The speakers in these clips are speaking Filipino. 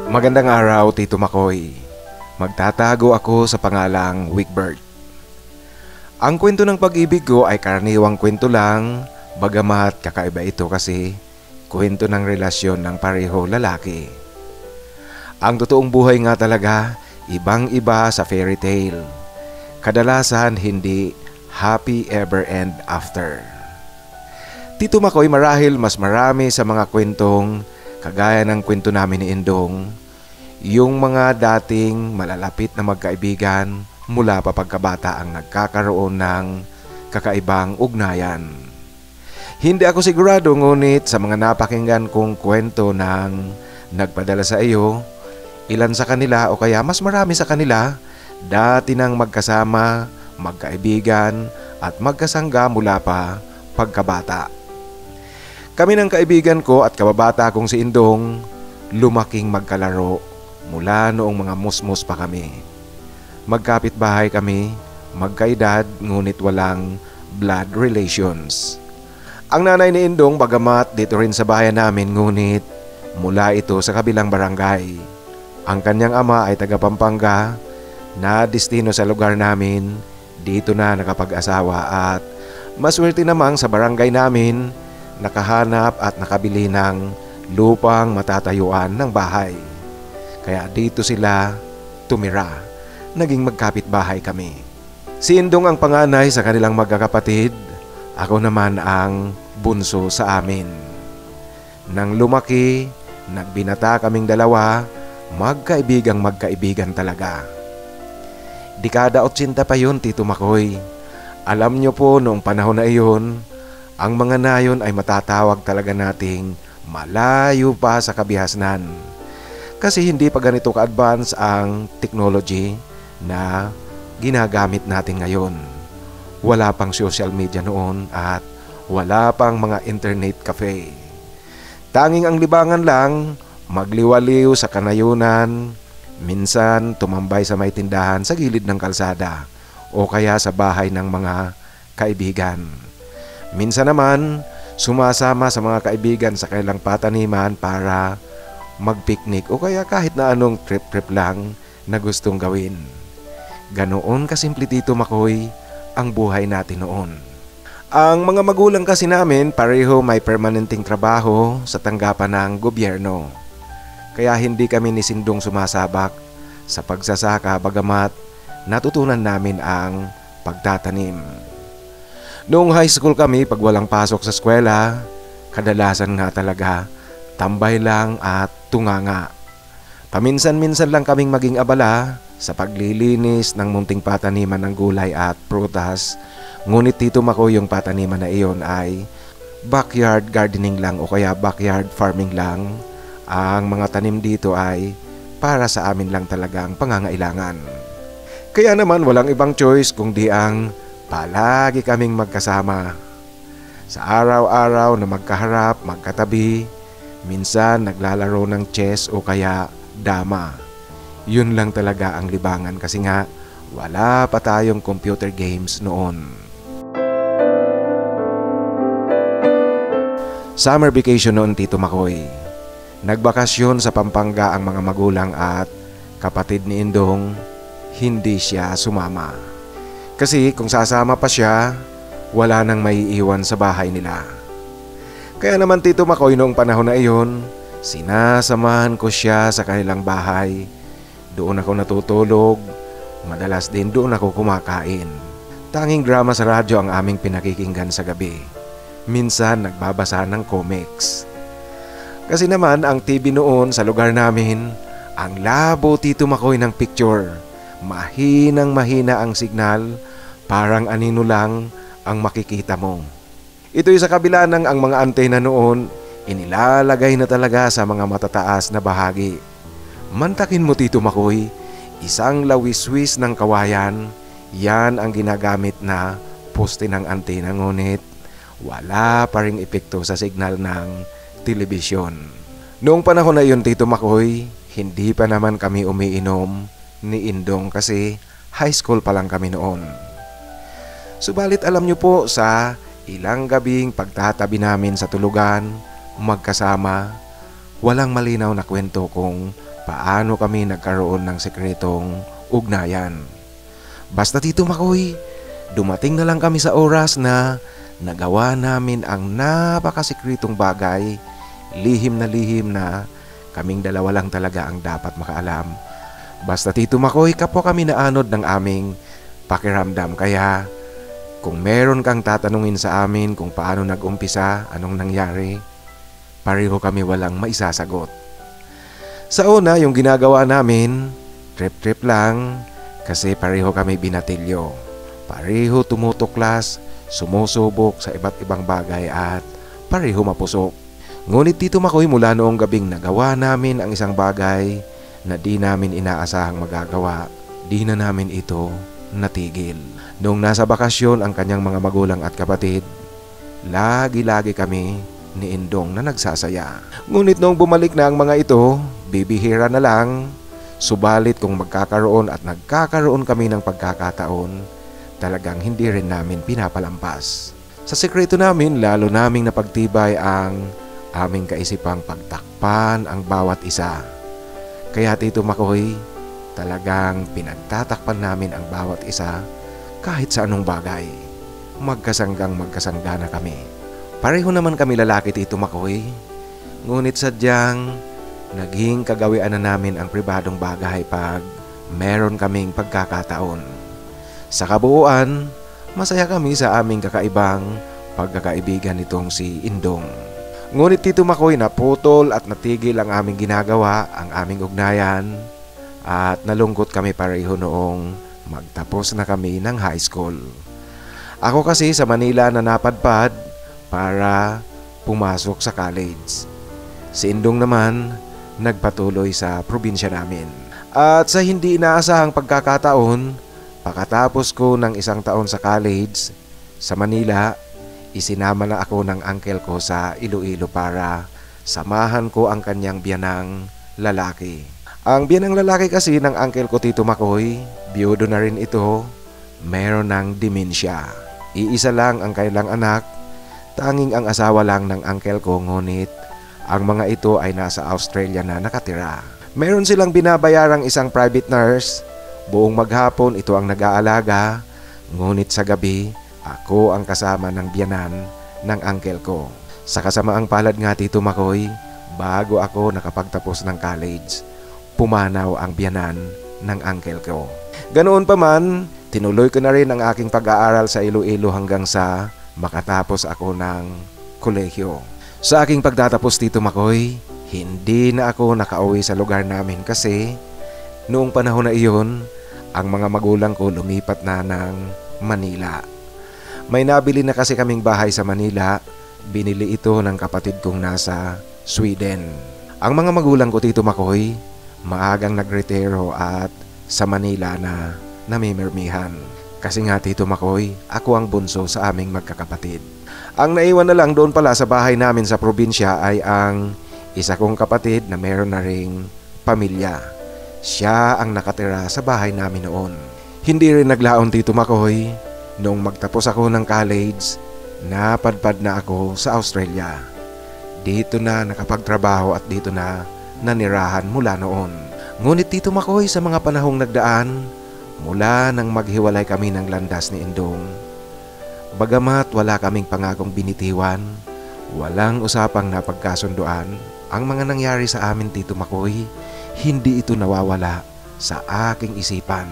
Magandang araw, Tito Makoy. Magtatago ako sa pangalang Wigbert. Ang kwento ng pag-ibig ko ay karaniwang kwento lang, bagamat kakaiba ito kasi kwento ng relasyon ng pareho lalaki. Ang totoong buhay nga talaga, ibang-iba sa fairy tale. Kadalasan hindi happy ever and after. Tito Makoy, marahil mas marami sa mga kwentong kagaya ng kwento namin ni Indong, yung mga dating malalapit na magkaibigan mula pa pagkabata ang nagkakaroon ng kakaibang ugnayan. Hindi ako sigurado, ngunit sa mga napakinggan kong kwento ng nagpadala sa iyo, ilan sa kanila o kaya mas marami sa kanila dati nang magkasama, magkaibigan at magkasangga mula pa pagkabata. Kami ng kaibigan ko at kababata kong si Indong, lumaking magkalaro mula noong mga musmus pa kami. Magkapit-bahay kami, magkaedad ngunit walang blood relations. Ang nanay ni Indong bagamat dito rin sa bayan namin ngunit mula ito sa kabilang barangay. Ang kanyang ama ay taga Pampanga na destino sa lugar namin, dito na nakapag-asawa at maswerte namang sa barangay namin nakahanap at nakabili ng lupang matatayuan ng bahay. Kaya dito sila tumira. Naging magkapit-bahay kami. Si Indong ang panganay sa kanilang magkakapatid. Ako naman ang bunso sa amin. Nang lumaki, nagbinata kaming dalawa, magkaibigan talaga. Dekada 80 pa yun, Tito Makoy. Alam nyo po, noong panahon na iyon, ang mga nayon ay matatawag talaga nating malayo pa sa kabihasnan. Kasi hindi pa ganito ka-advance ang technology na ginagamit natin ngayon. Wala pang social media noon at wala pang mga internet cafe. Tanging ang libangan lang, magliwaliw sa kanayunan, minsan tumambay sa may tindahan sa gilid ng kalsada o kaya sa bahay ng mga kaibigan. Minsan naman, sumasama sa mga kaibigan sa kanilang pataniman para mag-picnic o kaya kahit na anong trip-trip lang na gustong gawin. Ganoon kasimple, Tito Makoy, ang buhay natin noon. Ang mga magulang kasi namin pareho may permanenteng trabaho sa tanggapan ng gobyerno. Kaya hindi kami ni Sindong sumasabak sa pagsasaka bagamat natutunan namin ang pagtatanim. Noong high school kami, pag walang pasok sa eskwela, kadalasan nga talaga tambay lang at tunganga. Paminsan-minsan lang kaming maging abala sa paglilinis ng munting pataniman ng gulay at prutas. Ngunit Tito Makoy, yung pataniman na iyon ay backyard gardening lang o kaya backyard farming lang. Ang mga tanim dito ay para sa amin lang talagang pangangailangan. Kaya naman walang ibang choice kundi ang palagi kaming magkasama. Sa araw-araw na magkaharap, magkatabi, minsan naglalaro ng chess o kaya dama. Yun lang talaga ang libangan kasi nga wala pa tayong computer games noon. Summer vacation noon, Tito Makoy. Nagbakasyon sa Pampanga ang mga magulang at kapatid ni Indong, hindi siya sumama. Kasi kung sasama pa siya, wala nang maiiwan sa bahay nila. Kaya naman, Tito Makoy, noong panahon na iyon, sinasamahan ko siya sa kanilang bahay. Doon ako natutulog, madalas din doon ako kumakain. Tanging drama sa radyo ang aming pinakikinggan sa gabi. Minsan nagbabasa ng comics. Kasi naman ang TV noon sa lugar namin, ang labo, Tito Makoy, ng picture. Mahinang mahina ang signal, parang anino lang ang makikita mo. Ito'y sa kabila ng ang mga antena noon, inilalagay na talaga sa mga matataas na bahagi. Mantakin mo, Tito Makoy, isang lawiswis ng kawayan, yan ang ginagamit na poste ng antena, ngunit wala pa ring epekto sa signal ng telebisyon. Noong panahon na yun, Tito Makoy, hindi pa naman kami umiinom ni Indong kasi high school pa lang kami noon. Subalit alam niyo po, sa ilang gabing pagtatabi namin sa tulugan, magkasama, walang malinaw na kwento kung paano kami nagkaroon ng sekretong ugnayan. Basta Tito Makoy, dumating na lang kami sa oras na nagawa namin ang napakasikretong bagay. Lihim na kaming dalawa lang talaga ang dapat makaalam. Basta Tito Makoy, kapwa kami naanod ng aming pakiramdam. Kaya kung meron kang tatanungin sa amin kung paano nag-umpisa, anong nangyari, pareho kami walang maisasagot. Sa una, yung ginagawa namin, trip-trip lang kasi pareho kami binatilyo. Pareho tumutuklas, sumusubok sa iba't ibang bagay at pareho mapusok. Ngunit Tito Makoy, mula noong gabing nagawa namin ang isang bagay na di namin inaasahang magagawa, di na namin ito natigil. Noong nasa bakasyon ang kanyang mga magulang at kapatid, lagi-lagi kami ni Indong na nagsasaya. Ngunit noong bumalik na ang mga ito, bibihira na lang. Subalit kung magkakaroon at nagkakaroon kami ng pagkakataon, talagang hindi rin namin pinapalampas. Sa sekreto namin, lalo naming napagtibay ang aming kaisipang pagtakpan ang bawat isa. Kaya Tito Makoy, talagang pinagtatakpan namin ang bawat isa kahit sa anong bagay. Magkasangga na kami. Pareho naman kami lalaki, Tito Makoy. Ngunit sadyang naging kagawian na namin ang pribadong bagay pag meron kaming pagkakataon. Sa kabuuan, masaya kami sa aming kakaibang pagkakaibigan nitong si Indong. Ngunit Tito Makoy, naputol at natigil ang aming ginagawa, ang aming ugnayan, at nalungkot kami pareho noong magtapos na kami ng high school. Ako kasi sa Manila na napadpad para pumasok sa college. Si Indong naman nagpatuloy sa probinsya namin. At sa hindi inaasahang pagkakataon, pagkatapos ko ng 1 taon sa college sa Manila, isinama na ako ng uncle ko sa Iloilo para samahan ko ang kanyang biyanang lalaki. Ang biyanang lalaki kasi ng uncle ko, Tito Makoy, biyudo na rin ito, meron ng dementia. Iisa lang ang kailang anak, tanging ang asawa lang ng uncle ko, ngunit ang mga ito ay nasa Australia na nakatira. Meron silang binabayarang isang private nurse, buong maghapon ito ang nag-aalaga, ngunit sa gabi, ako ang kasama ng biyanan ng uncle ko. Sa kasamaang palad nga, Tito Makoy, bago ako nakapagtapos ng college, pumanaw ang biyanan ng uncle ko. Ganoon pa man, tinuloy ko na rin ang aking pag-aaral sa Iloilo hanggang sa makatapos ako ng kolehiyo. Sa aking pagtatapos, Tito Makoy, hindi na ako nakauwi sa lugar namin kasi noong panahon na iyon, ang mga magulang ko lumipat na ng Manila. May nabili na kasi kaming bahay sa Manila, binili ito ng kapatid kong nasa Sweden. Ang mga magulang ko, Tito Makoy, maagang nagretiro at sa Manila na namimirmihan. Kasi nga, Tito Makoy, ako ang bunso sa aming magkakapatid. Ang naiwan na lang doon pala sa bahay namin sa probinsya ay ang isa kong kapatid na meron na ring pamilya. Siya ang nakatira sa bahay namin noon. Hindi rin naglaon, Tito Makoy, noong magtapos ako ng college, napadpad na ako sa Australia. Dito na nakapagtrabaho at dito na nanirahan mula noon. Ngunit Tito Makoy, sa mga panahong nagdaan, mula nang maghiwalay kami ng landas ni Indong, bagamat wala kaming pangakong binitiwan, walang usapang napagkasunduan, ang mga nangyari sa amin, Tito Makoy, hindi ito nawawala sa aking isipan.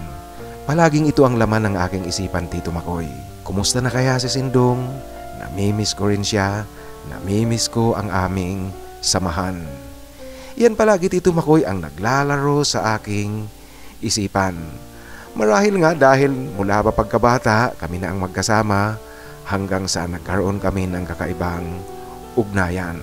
Palaging ito ang laman ng aking isipan, Tito Makoy. Kumusta na kaya si Sindong? Namimiss ko rin siya. Namimiss ko ang aming samahan. Yan palagi, Tito Makoy, ang naglalaro sa aking isipan. Marahil nga dahil mula pa pagkabata, kami na ang magkasama hanggang sa nagkaroon kami ng kakaibang ugnayan.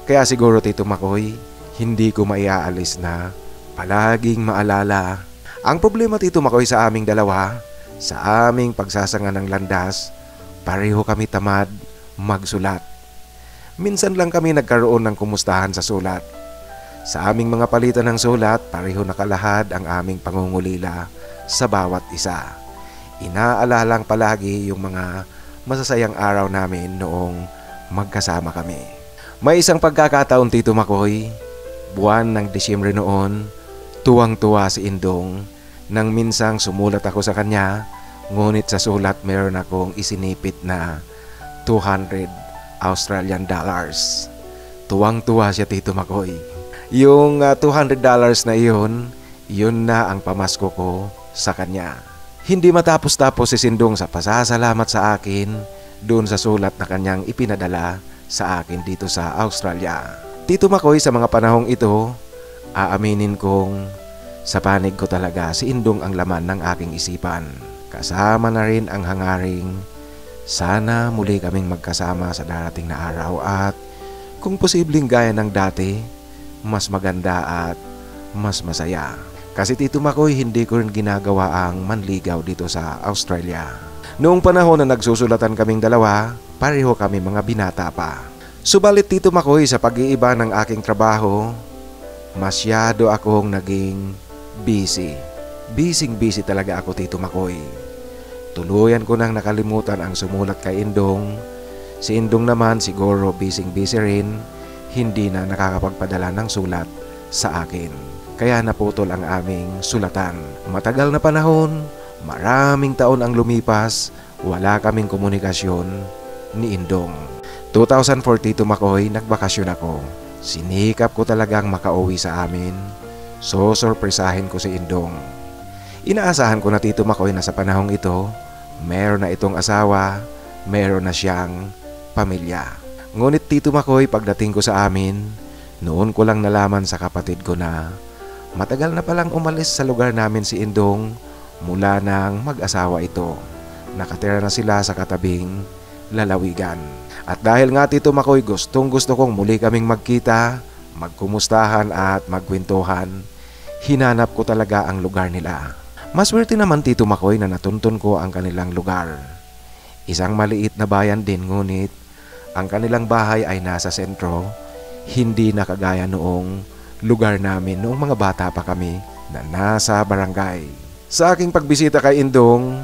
Kaya siguro, Tito Makoy, hindi ko maiaalis na palaging maalala. Ang problema, Tito Makoy, sa aming dalawa, sa aming pagsasanga ng landas, pareho kami tamad magsulat. Minsan lang kami nagkaroon ng kumustahan sa sulat. Sa aming mga palitan ng sulat, pareho nakalahad ang aming pangungulila sa bawat isa. Inaalalang palagi yung mga masasayang araw namin noong magkasama kami. May isang pagkakataon, Tito Makoy, Buwan ng Disyembre noon, tuwang-tuwa si Indong nang minsang sumulat ako sa kanya, ngunit sa sulat meron akong isinipit na 200 Australian dollars. Tuwang-tuwa siya, Tito Makoy. Yung $200 na iyon, yun na ang pamasko ko sa kanya. Hindi matapos-tapos si Sindong sa pasasalamat sa akin doon sa sulat na kanyang ipinadala sa akin dito sa Australia. Tito Makoy, sa mga panahong ito, aaminin kong sa panig ko talaga si Indong ang laman ng aking isipan. Kasama na rin ang hangaring sana muli kaming magkasama sa darating na araw at kung posibleng gaya ng dati, mas maganda at mas masaya. Kasi Tito Makoy, hindi ko rin ginagawa ang manligaw dito sa Australia. Noong panahon na nagsusulatan kaming dalawa, pareho kami mga binata pa. Subalit Tito Makoy, sa pag-iiba ng aking trabaho, masyado akong naging busy. Busy talaga ako, Tito Makoy. Tuluyan ko nang nakalimutan ang sumulat kay Indong. Si Indong naman siguro busy rin, hindi na nakakapagpadala ng sulat sa akin. Kaya naputol ang aming sulatan. Matagal na panahon, maraming taon ang lumipas, wala kaming komunikasyon ni Indong. 2004 Tito Makoy, nagbakasyon ako. Sinikap ko talagang makauwi sa amin. So sorpresahin ko si Indong. Inaasahan ko na Tito Makoy na sa panahong ito, meron na itong asawa, meron na siyang pamilya. Ngunit Tito Makoy, pagdating ko sa amin, noon ko lang nalaman sa kapatid ko na matagal na palang umalis sa lugar namin si Indong mula nang mag-asawa ito. Nakatira na sila sa katabing lalawigan. At dahil nga Tito Makoy, gustong gusto kong muli kaming magkita, magkumustahan at magkwentuhan, hinanap ko talaga ang lugar nila. Maswerte naman Tito Makoy na natuntun ko ang kanilang lugar. Isang maliit na bayan din, ngunit ang kanilang bahay ay nasa sentro, hindi na kagaya noong lugar namin noong mga bata pa kami na nasa barangay. Sa aking pagbisita kay Indong,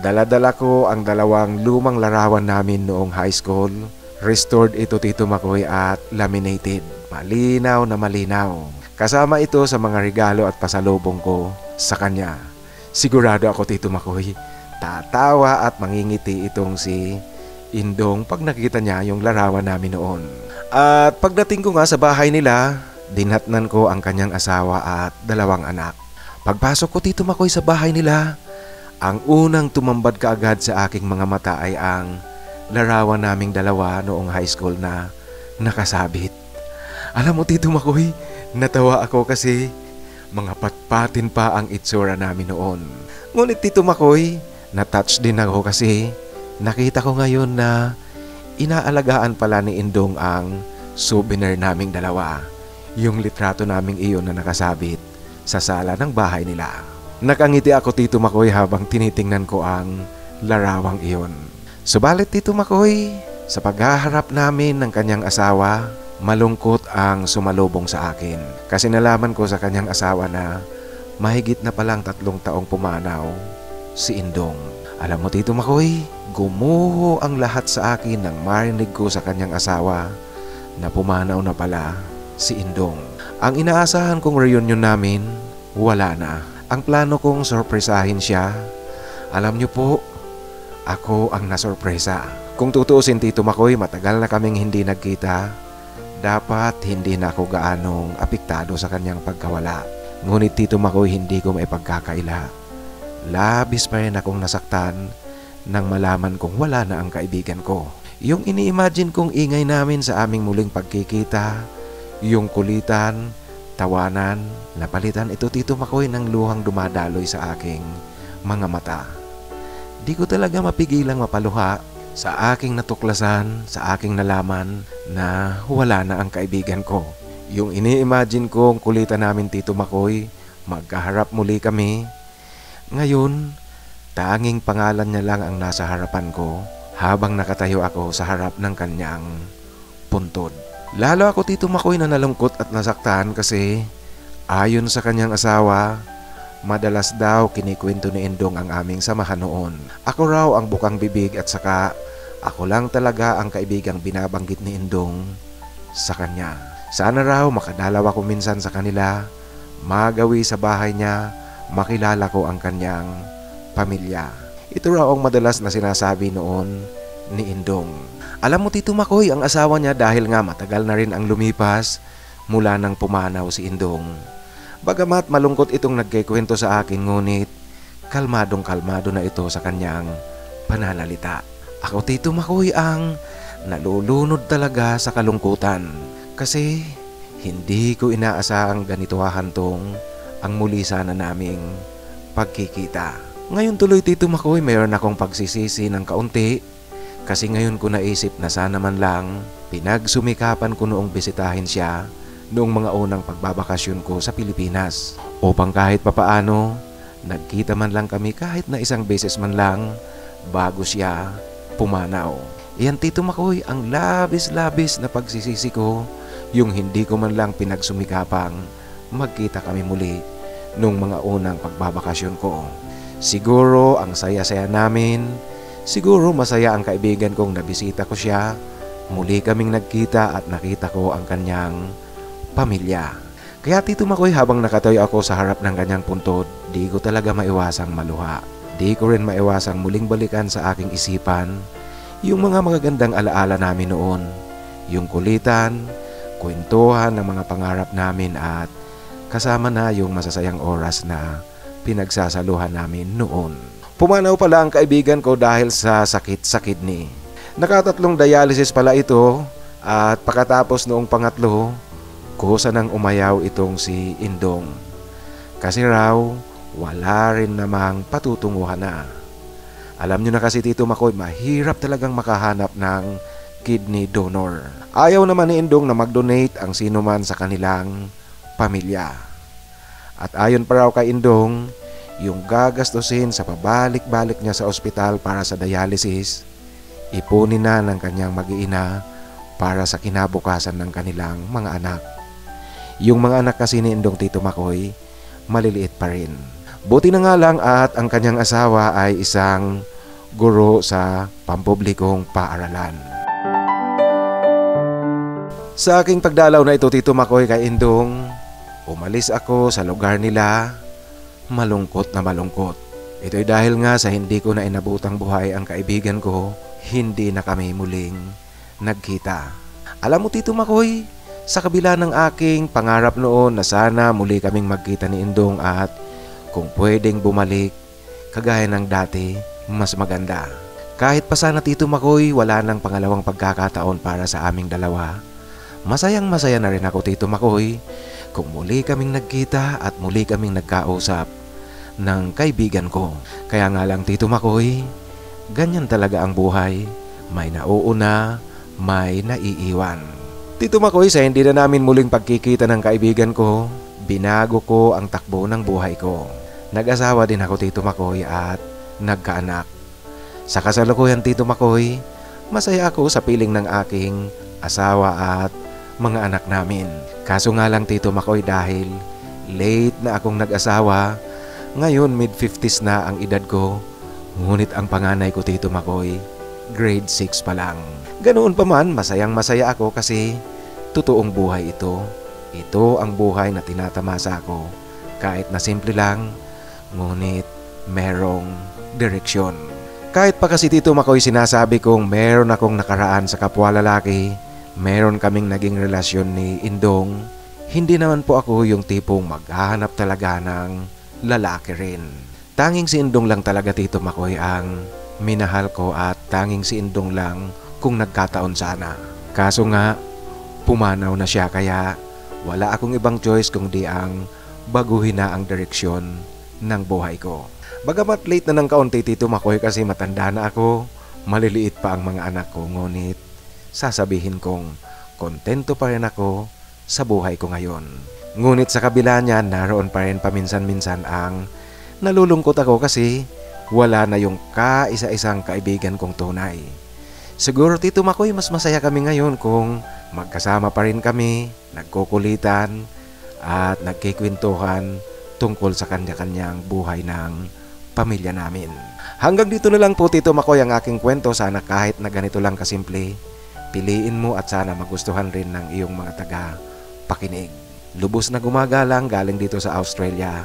dala-dala ko ang dalawang lumang larawan namin noong high school. Restored ito Tito Makoy at laminated. Malinaw na malinaw. Kasama ito sa mga regalo at pasalubong ko sa kanya. Sigurado ako Tito Makoy, tatawa at mangingiti itong si Indong pag nakita niya yung larawan namin noon. At pagdating ko nga sa bahay nila, dinatnan ko ang kanyang asawa at dalawang anak. Pagpasok ko Tito Makoy sa bahay nila, ang unang tumambad kaagad sa aking mga mata ay ang larawan naming dalawa noong high school na nakasabit. Alam mo Tito Makoy, natawa ako kasi mga patpatin pa ang itsura namin noon. Ngunit Tito Makoy, na-touch din ako kasi nakita ko ngayon na inaalagaan pala ni Indong ang souvenir naming dalawa. Yung litrato naming iyon na nakasabit sa sala ng bahay nila. Nakangiti ako Tito Makoy habang tinitingnan ko ang larawang iyon. Subalit Tito Makoy, sa paghaharap namin ng kanyang asawa, malungkot ang sumalubong sa akin. Kasi nalaman ko sa kanyang asawa na mahigit na palang 3 taong pumanaw si Indong. Alam mo Tito Makoy, gumuho ang lahat sa akin nang marinig ko sa kanyang asawa na pumanaw na pala si Indong. Ang inaasahan kong reunion namin, wala na. Ang plano kong sorpresahin siya. Alam niyo po, ako ang nasorpresa. Kung tutuusin Tito Makoy, matagal na kaming hindi nagkita. Dapat hindi na ako gaanong apektado sa kanyang pagkawala. Ngunit Tito Makoy, hindi ko maipagkakaila. Labis pa rin akong nasaktan nang malaman kong wala na ang kaibigan ko. Yung ini-imagine kong ingay namin sa aming muling pagkikita, yung kulitan, tawanan, napalitan ito Tito Makoy ng luhang dumadaloy sa aking mga mata. Di ko talaga mapigilang mapaluha sa aking natuklasan, sa aking nalaman na wala na ang kaibigan ko. Yung ini-imagine kong kulitan namin Tito Makoy, magkaharap muli kami. Ngayon, tanging pangalan niya lang ang nasa harapan ko habang nakatayo ako sa harap ng kanyang puntod. Lalo ako Tito Makoy na nalungkot at nasaktan kasi ayon sa kanyang asawa, madalas daw kinikwento ni Indong ang aming samahan noon. Ako raw ang bukang bibig at saka ako lang talaga ang kaibigang binabanggit ni Indong sa kanya. Sana raw makadalaw ako minsan sa kanila, magawi sa bahay niya, makilala ko ang kanyang pamilya. Ito raw ang madalas na sinasabi noon ni Indong. Alam mo Tito Makoy, ang asawa niya dahil nga matagal na rin ang lumipas mula nang pumanaw si Indong. Bagamat malungkot itong nagkikwento sa akin, ngunit kalmadong kalmado na ito sa kanyang pananalita. Ako Tito Makoy ang nalulunod talaga sa kalungkutan kasi hindi ko inaasahang ganito hahantong ang muli sana naming pagkikita. Ngayon tuloy Tito Makoy, mayroon akong pagsisisi ng kaunti kasi ngayon ko naisip na sana man lang pinagsumikapan ko noong bisitahin siya noong mga unang pagbabakasyon ko sa Pilipinas upang kahit papaano nagkita man lang kami kahit na isang beses man lang bago siya pumanaw. Iyan Tito Makoy ang labis-labis na pagsisisi ko, yung hindi ko man lang pinagsumikapang magkita kami muli noong mga unang pagbabakasyon ko. Siguro ang saya-saya namin, siguro masaya ang kaibigan kong nabisita ko siya, muli kaming nagkita at nakita ko ang kanyang pamilya. Kaya Tito Makoy, habang nakatayo ako sa harap ng kanyang puntod, di ko talaga maiwasang maluha. Di ko rin maiwasang muling balikan sa aking isipan yung mga magagandang alaala namin noon, yung kulitan, kwentuhan ng mga pangarap namin at kasama na yung masasayang oras na pinagsasaluhan namin noon. Pumanaw pala ang kaibigan ko dahil sa sakit sa kidney. Nakatatlong dialysis pala ito at pagkatapos noong pangatlo, kusa nang umayaw itong si Indong. Kasi raw, wala rin namang patutunguhan na. Alam nyo na kasi Tito Makoy, mahirap talagang makahanap ng kidney donor. Ayaw naman ni Indong na mag-donate ang sino man sa kanilang pamilya. At ayon pa raw kay Indong, yung gagastusin sa pabalik-balik niya sa ospital para sa dialysis, ipunin na ng kanyang mag-iina para sa kinabukasan ng kanilang mga anak. Yung mga anak kasi ni Indong Tito Makoy, maliliit pa rin. Buti na nga lang at ang kanyang asawa ay isang guro sa pampublikong paaralan. Sa aking pagdalaw na ito Tito Makoy kay Indong, umalis ako sa lugar nila, malungkot na malungkot. Ito'y dahil nga sa hindi ko na inabutang buhay ang kaibigan ko, hindi na kami muling nagkita. Alam mo Tito Makoy, sa kabila ng aking pangarap noon na sana muli kaming magkita ni Indong at kung pwedeng bumalik kagaya ng dati, mas maganda. Kahit pa sana Tito Makoy, wala nang pangalawang pagkakataon para sa aming dalawa. Masayang masaya na rin ako Tito Makoy kung muli kaming nagkita at muli kaming nagkausap ng kaibigan ko. Kaya nga lang Tito Makoy, ganyan talaga ang buhay. May nauuna, may naiiwan. Tito Makoy, sa hindi na namin muling pagkikita ng kaibigan ko, binago ko ang takbo ng buhay ko. Nag-asawa din ako Tito Makoy at nagkaanak. Sa kasalukuyan Tito Makoy, masaya ako sa piling ng aking asawa at mga anak namin. Kaso nga lang Tito Makoy, dahil late na akong nag-asawa, ngayon mid-50s na ang edad ko, ngunit ang panganay ko Tito Makoy, grade 6 pa lang. Ganoon pa man, masayang masaya ako kasi totoong buhay ito. Ito ang buhay na tinatamasa ko. Kahit na simple lang, ngunit merong direksyon. Kahit pa kasi Tito Makoy sinasabi kong meron akong nakaraan sa kapwa lalaki, meron kaming naging relasyon ni Indong, hindi naman po ako yung tipong maghahanap talaga ng lalaki rin. Tanging si Indong lang talaga Tito Makoy ang minahal ko at tanging si Indong lang kung nagkataon sana. Kaso nga, pumanaw na siya kaya wala akong ibang choice kundi ang baguhin na ang direksyon ng buhay ko. Bagamat late na ng kaunti Tito Makoy kasi matanda na ako, maliliit pa ang mga anak ko, ngunit sasabihin kong kontento pa rin ako sa buhay ko ngayon. Ngunit sa kabila niyan, naroon pa rin paminsan-minsan ang nalulungkot ako kasi wala na yung kaisa-isang kaibigan kong tunay. Siguro Tito Makoy, mas masaya kami ngayon kung magkasama pa rin kami, nagkukulitan at nagkikwentuhan tungkol sa kanya-kanyang buhay ng pamilya namin. Hanggang dito na lang po Tito Makoy ang aking kwento. Sana kahit na ganito lang kasimple, piliin mo at sana magustuhan rin ng iyong mga taga pakinig. Lubos na gumagalang galing dito sa Australia,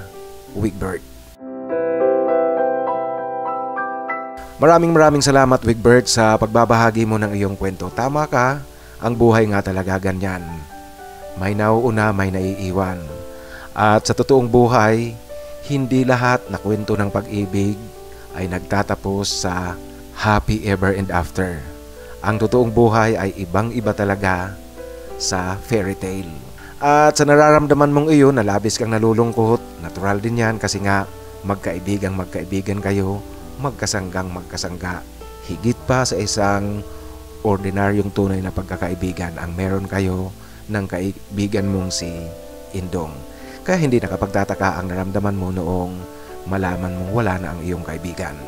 Wigbert. Maraming salamat, Wigbert, sa pagbabahagi mo ng iyong kwento. Tama ka, ang buhay nga talaga ganyan. May nauuna, may naiiwan. At sa totoong buhay, hindi lahat na kwento ng pag-ibig ay nagtatapos sa happy ever and after. Ang totoong buhay ay ibang-iba talaga sa fairy tale. At sa nararamdaman mong iyon na labis kang nalulungkot, natural din yan kasi nga magkaibigan kayo, magkasangga. Higit pa sa isang ordinaryong tunay na pagkakaibigan ang meron kayo ng kaibigan mong si Indong. Kaya hindi nakapagtataka ang naramdaman mo noong malaman mong wala na ang iyong kaibigan.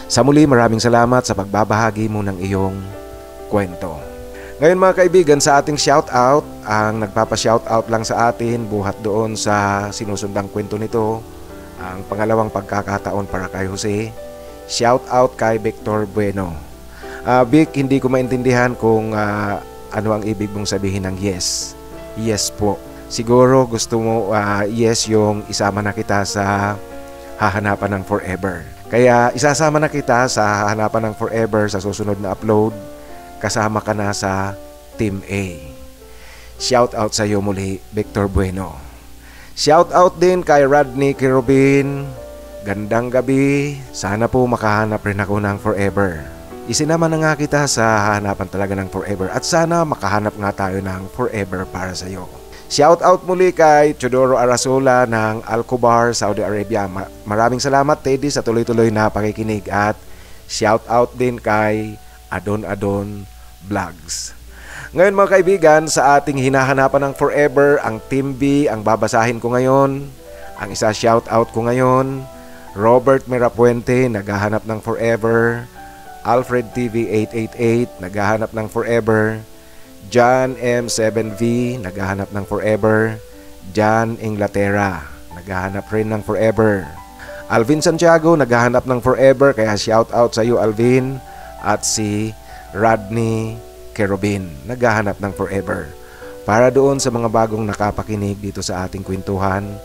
Sa muli, maraming salamat sa pagbabahagi mo ng iyong kwento. Ngayon mga kaibigan, sa ating shoutout, ang nagpapa-shoutout lang sa atin buhat doon sa sinusundang kwento nito, ang pangalawang pagkakataon para kay Jose. Shoutout kay Victor Bueno. Vic, hindi ko maintindihan kung ano ang ibig mong sabihin ng yes. Yes po. Siguro gusto mo yes yung isama na kita sa hahanapan ng forever. Kaya isasama na kita sa hahanapan ng forever sa susunod na upload. Kasama ka na sa Team A. Shoutout sa iyo muli, Victor Bueno. Shoutout din kay Rodney Kirobin. Gandang gabi, sana po makahanap rin ako ng forever. Isinama na nga kita sa hanapan talaga ng forever at sana makahanap nga tayo ng forever para sa iyo. Shoutout muli kay Chodoro Arasola ng Alcobar, Saudi Arabia. Maraming salamat Teddy sa tuloy-tuloy na pakikinig at shoutout din kay Adon Vlogs. Ngayon mga kaibigan, sa ating hinahanapan ng forever, ang Team B ang babasahin ko ngayon. Ang isa shoutout ko ngayon, Robert Mirapuente, naghahanap ng forever. Alfred TV 888, naghahanap ng forever. John M7V, naghahanap ng forever. John Inglaterra, naghahanap rin ng forever. Alvin Santiago, naghahanap ng forever, kaya shoutout sa iyo Alvin. At si Rodney Kerubin, naghahanap ng forever. Para doon sa mga bagong nakapakinig dito sa ating kwentuhan,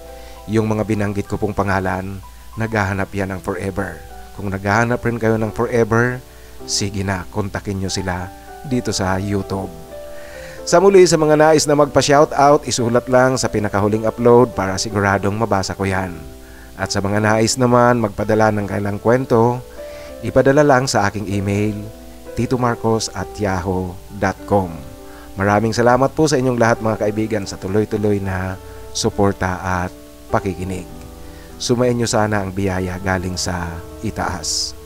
yung mga binanggit ko pong pangalan, naghahanap yan ng forever. Kung naghahanap rin kayo ng forever, sige na, kontakin nyo sila dito sa YouTube. Sa muli, sa mga nais na magpa-shoutout, isulat lang sa pinakahuling upload para siguradong mabasa ko yan. At sa mga nais naman magpadala ng kailang kwento, ipadala lang sa aking email, titomarcos@yahoo.com. Maraming salamat po sa inyong lahat mga kaibigan sa tuloy-tuloy na suporta at pakikinig. Sumayin nyo sana ang biyaya galing sa itaas.